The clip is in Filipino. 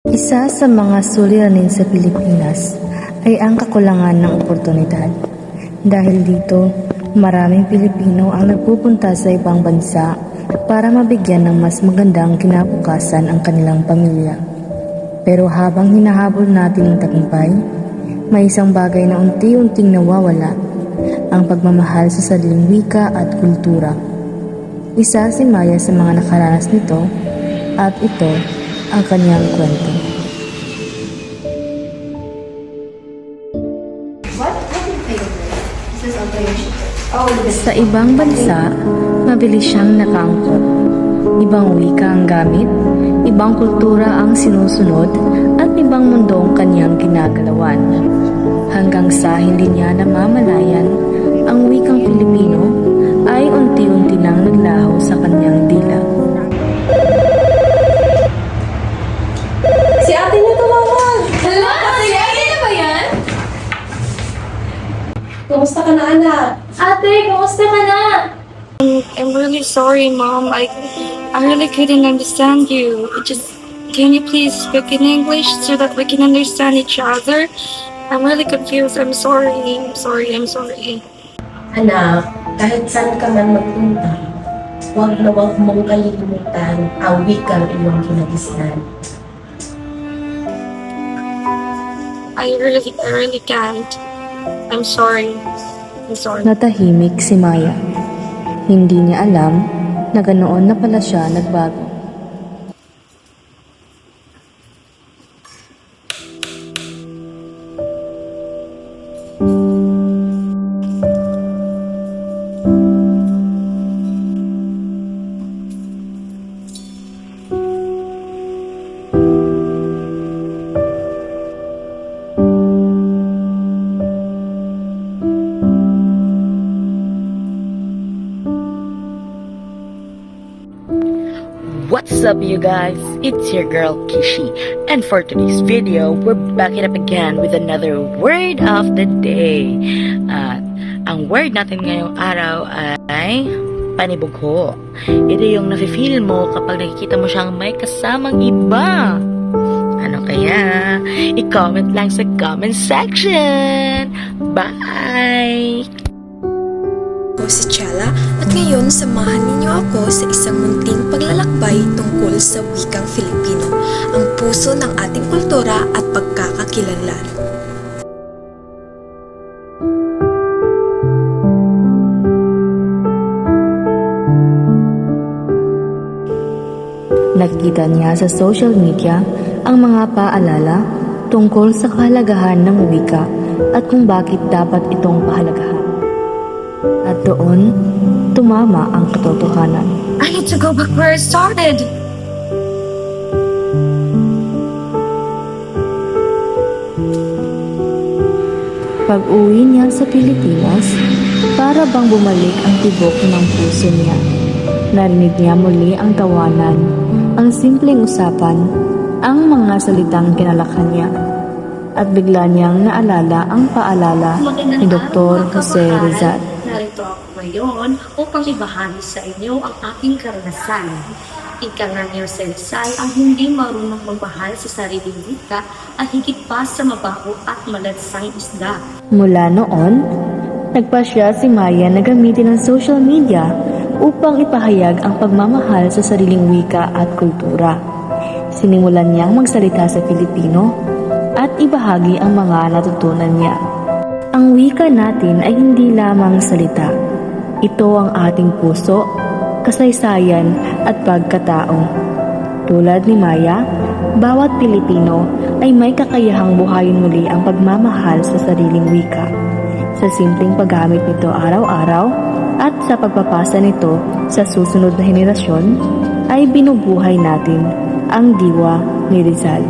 Isa sa mga suliranin sa Pilipinas ay ang kakulangan ng oportunidad. Dahil dito, maraming Pilipino ang nagpupunta sa ibang bansa para mabigyan ng mas magandang kinabukasan ang kanilang pamilya. Pero habang hinahabol natin ang tagumpay, may isang bagay na unti-unting nawawala, ang pagmamahal sa sariling wika at kultura. Isa si Maya sa mga nakaranas nito at ito ang kanyang kwento. Sa ibang bansa, mabilis siyang nakaangkop. Ibang wika ang gamit, ibang kultura ang sinusunod, at ibang mundo ang kanyang ginagalawan. Hanggang sa hindi niya namamalayan, ang wikang Filipino ay unti-unti nang naglaho sa kanyang dila. Si ate niyo tumawag! Hala! Si ate na ba yan? Kumusta ka na, anak? Ate, kumusta ka na? I'm really sorry, Mom. I really couldn't understand you. Can you please speak in English so that we can understand each other? I'm really confused. I'm sorry. I'm sorry. Anak, kahit saan ka man magpunta, huwag na huwag mong kalimutan ang wikang iyong kinagisnan. I really can't. I'm sorry. Natahimik si Maya. Hindi niya alam na ganoon na pala siya nagbago. What's up, you guys? It's your girl Kishi, and for today's video, we're backing up again with another word of the day. At ang word natin ngayong araw ay panibugho. Ito yung nafe-feel mo kapag nakikita mo siyang may kasamang iba. Ano kaya? I-comment lang sa comment section. Bye! Ako si Chella at ngayon samahan ninyo ako sa isang munting paglalakbay tungkol sa wikang Filipino, ang puso ng ating kultura at pagkakakilanlan. Nakita niya sa social media ang mga paalala tungkol sa kahalagahan ng wika at kung bakit dapat itong pahalagahan. At doon, tumama ang katotohanan. I need to go back where I started. Pag-uwi niya sa Pilipinas, para bang bumalik ang tibok ng puso niya. Narinig niya muli ang tawanan, ang simpleng usapan, ang mga salitang kinalakhan niya. At bigla niyang naalala ang paalala ni Dr. Jose Rizal. Narito ako ngayon upang ibahagi sa inyo ang aking karanasan. Ika nga ni Jose Rizal, ang hindi marunong magmahal sa sariling wika at higit pa sa mabaho at malansang isda. Mula noon, nagpasya si Maya na gamitin ang social media upang ipahayag ang pagmamahal sa sariling wika at kultura. Sinimulan niyang magsalita sa Filipino at ibahagi ang mga natutunan niya. Ang wika natin ay hindi lamang salita. Ito ang ating puso, kasaysayan at pagkatao. Tulad ni Maya, bawat Pilipino ay may kakayahang buhayin muli ang pagmamahal sa sariling wika. Sa simpleng paggamit nito araw-araw at sa pagpapasa nito sa susunod na henerasyon, ay binubuhay natin ang diwa ni Rizal.